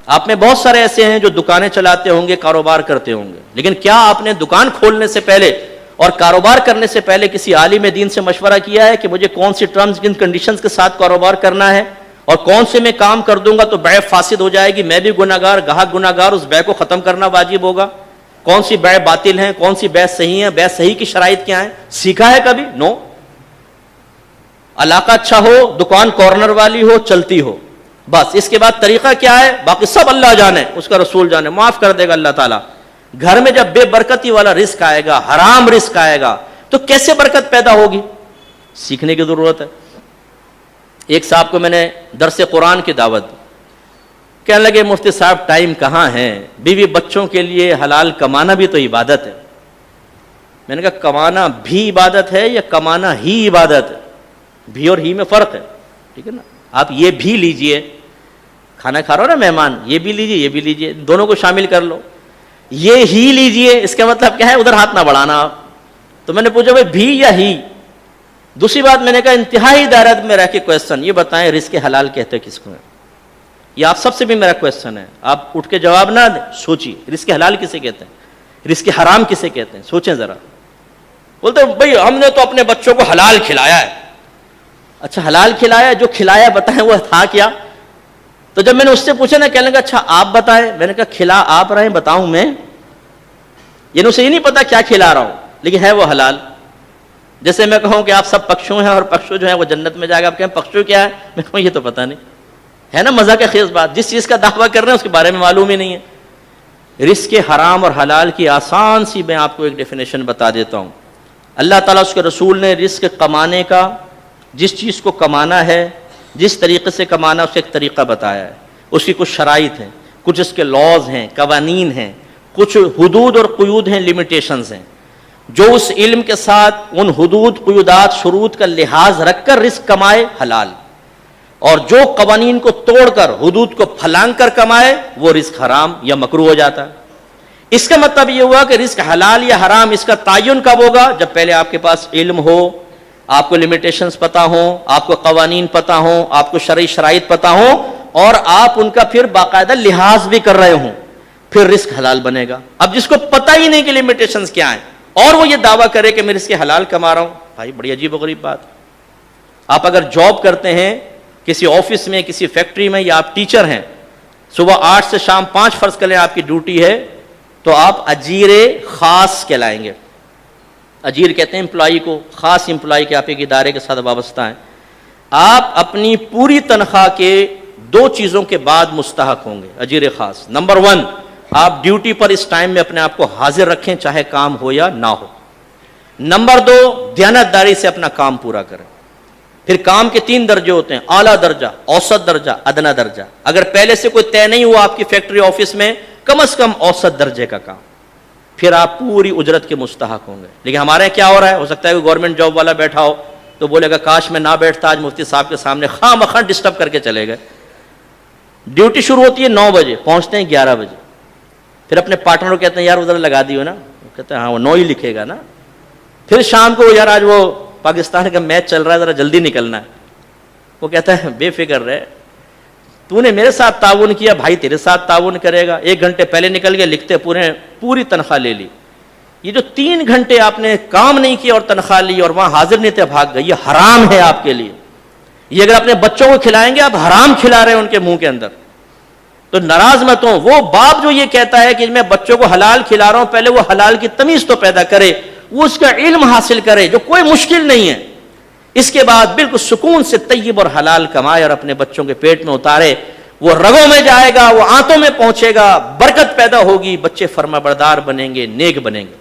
آپ میں بہت سارے ایسے ہیں جو دکانیں چلاتے ہوں گے، کاروبار کرتے ہوں گے، لیکن کیا آپ نے دکان کھولنے سے پہلے اور کاروبار کرنے سے پہلے کسی عالم دین سے مشورہ کیا ہے کہ مجھے کون سی ٹرمز کن کنڈیشنز کے ساتھ کاروبار کرنا ہے اور کون سے میں کام کر دوں گا تو بیع فاسد ہو جائے گی، میں بھی گناہگار، گاہک گناہگار، اس بیع کو ختم کرنا واجب ہوگا، کون سی بیع باطل ہیں، کون سی بیع صحیح ہے، بیع صحیح کی شرائط کیا ہیں؟ سیکھا ہے کبھی؟ نو۔ علاقہ اچھا ہو، دکان کارنر والی ہو، چلتی ہو، بس اس کے بعد طریقہ کیا ہے باقی سب اللہ جانے، اس کا رسول جانے، معاف کر دے گا اللہ تعالیٰ۔ گھر میں جب بے برکتی والا رزق آئے گا، حرام رزق آئے گا، تو کیسے برکت پیدا ہوگی؟ سیکھنے کی ضرورت ہے۔ ایک صاحب کو میں نے درس قرآن کی دعوت دی، کہنے لگے مفتی صاحب ٹائم کہاں ہے، بیوی بچوں کے لیے حلال کمانا بھی تو عبادت ہے۔ میں نے کہا کمانا بھی عبادت ہے یا کمانا ہی عبادت ہے؟ بھی اور ہی میں فرق ہے، ٹھیک ہے نا؟ آپ یہ بھی لیجئے، کھانا کھا رہا ہو نا مہمان، یہ بھی لیجئے، یہ بھی لیجئے، دونوں کو شامل کر لو۔ یہ ہی لیجئے، اس کا مطلب کیا ہے؟ ادھر ہاتھ نہ بڑھانا آپ۔ تو میں نے پوچھا بھائی بھی یا ہی؟ دوسری بات میں نے کہا انتہائی دائرہ میں رہ کے کویسچن، یہ بتائیں رزق حلال کہتے کس کو ہے؟ یہ آپ سب سے بھی میرا کویسچن ہے، آپ اٹھ کے جواب نہ دیں، سوچیے رزق حلال کسے کہتے ہیں، رزق حرام کسے کہتے ہیں، سوچیں ذرا۔ بولتے بھائی ہم نے تو اپنے بچوں کو حلال کھلایا ہے۔ اچھا حلال کھلایا، جو کھلایا بتائیں وہ تھا کیا؟ تو جب میں نے اس سے پوچھا نا، کہنے لگا اچھا آپ بتائیں، میں نے کہا کھلا آپ رہے ہیں بتاؤں میں؟ یہ اسے یہ نہیں پتا کیا کھلا رہا ہوں، لیکن ہے وہ حلال۔ جیسے میں کہوں کہ آپ سب پکشو ہیں اور پکشو جو ہے وہ جنت میں جائے گا، آپ کہیں پکشو کیا ہے؟ میں کہوں یہ تو پتہ نہیں، ہے نا مزہ کا خیز بات، جس چیز کا دعویٰ کر رہے ہیں اس کے بارے میں معلوم ہی نہیں ہے۔ رزق حرام اور حلال کی آسان سی میں آپ کو ایک ڈیفینیشن بتا دیتا ہوں۔ اللہ تعالیٰ اس کے رسول نے رزق کمانے کا، جس چیز کو کمانا ہے، جس طریقے سے کمانا، اس کا ایک طریقہ بتایا ہے، اس کی کچھ شرائط ہیں، کچھ اس کے لاز ہیں، قوانین ہیں، کچھ حدود اور قیود ہیں، لیمیٹیشنز ہیں۔ جو اس علم کے ساتھ ان حدود، قیودات، شروط کا لحاظ رکھ کر رزق کمائے حلال، اور جو قوانین کو توڑ کر، حدود کو پھلانگ کر کمائے وہ رزق حرام یا مکروہ ہو جاتا ہے۔ اس کا مطلب یہ ہوا کہ رزق حلال یا حرام اس کا تعین کب ہوگا؟ جب پہلے آپ کے پاس علم ہو، آپ کو لیمیٹیشنز پتہ ہوں، آپ کو قوانین پتہ ہوں، آپ کو شرعی شرائط پتہ ہوں، اور آپ ان کا پھر باقاعدہ لحاظ بھی کر رہے ہوں، پھر رزق حلال بنے گا۔ اب جس کو پتہ ہی نہیں کہ لیمیٹیشنز کیا ہیں اور وہ یہ دعویٰ کرے کہ میں رزق حلال کما رہا ہوں، بھائی بڑی عجیب و غریب بات۔ آپ اگر جاب کرتے ہیں کسی آفس میں، کسی فیکٹری میں، یا آپ ٹیچر ہیں، صبح 8 سے شام 5 فرض کر لیں آپ کی ڈیوٹی ہے، تو آپ اجیر خاص کہلائیں گے۔ اجیر کہتے ہیں امپلائی کو، خاص امپلائی کے آپ ایک ادارے کے ساتھ وابستہ ہیں۔ آپ اپنی پوری تنخواہ کے 2 چیزوں کے بعد مستحق ہوں گے اجیر خاص۔ نمبر 1، آپ ڈیوٹی پر اس ٹائم میں اپنے آپ کو حاضر رکھیں چاہے کام ہو یا نہ ہو۔ نمبر 2، دیانتداری سے اپنا کام پورا کریں۔ پھر کام کے 3 درجے ہوتے ہیں، اعلیٰ درجہ، اوسط درجہ، ادنا درجہ۔ اگر پہلے سے کوئی طے نہیں ہوا آپ کی فیکٹری آفس میں، کم از کم اوسط درجے کا کام، پھر آپ پوری اجرت کے مستحق ہوں گے۔ لیکن ہمارے یہاں کیا ہو رہا ہے، ہو سکتا ہے کوئی گورنمنٹ جاب والا بیٹھا ہو تو بولے گا کاش میں نہ بیٹھتا آج مفتی صاحب کے سامنے، خواہ مخواہ ڈسٹرب کر کے چلے گئے۔ ڈیوٹی شروع ہوتی ہے 9 بجے، پہنچتے ہیں 11 بجے، پھر اپنے پارٹنر کو کہتے ہیں یار ادھر لگا دیو نا، وہ کہتے ہیں ہاں وہ 9 ہی لکھے گا نا۔ پھر شام کو یار آج وہ پاکستان کا میچ چل رہا ہے ذرا جلدی نکلنا ہے، وہ کہتا ہے بے فکر رہے، تو نے میرے ساتھ تعاون کیا، بھائی تیرے ساتھ تعاون کرے گا۔ 1 گھنٹے پہلے نکل گئے، لکھتے پوری تنخواہ لے لی۔ یہ جو 3 گھنٹے آپ نے کام نہیں کیا اور تنخواہ لی اور وہاں حاضر نہیں تھے، بھاگ گئے، یہ حرام ہے آپ کے لیے۔ یہ اگر اپنے بچوں کو کھلائیں گے آپ حرام کھلا رہے ہیں ان کے منہ کے اندر، تو ناراض مت ہوں۔ وہ باپ جو یہ کہتا ہے کہ میں بچوں کو حلال کھلا رہا ہوں، پہلے وہ حلال کی تمیز تو پیدا کرے، وہ اس کا علم حاصل کرے جو کوئی مشکل نہیں ہے، اس کے بعد بالکل سکون سے طیب اور حلال کمائے اور اپنے بچوں کے پیٹ میں اتارے، وہ رگوں میں جائے گا، وہ آنتوں میں پہنچے گا، برکت پیدا ہوگی، بچے فرما بردار بنیں گے، نیک بنیں گے۔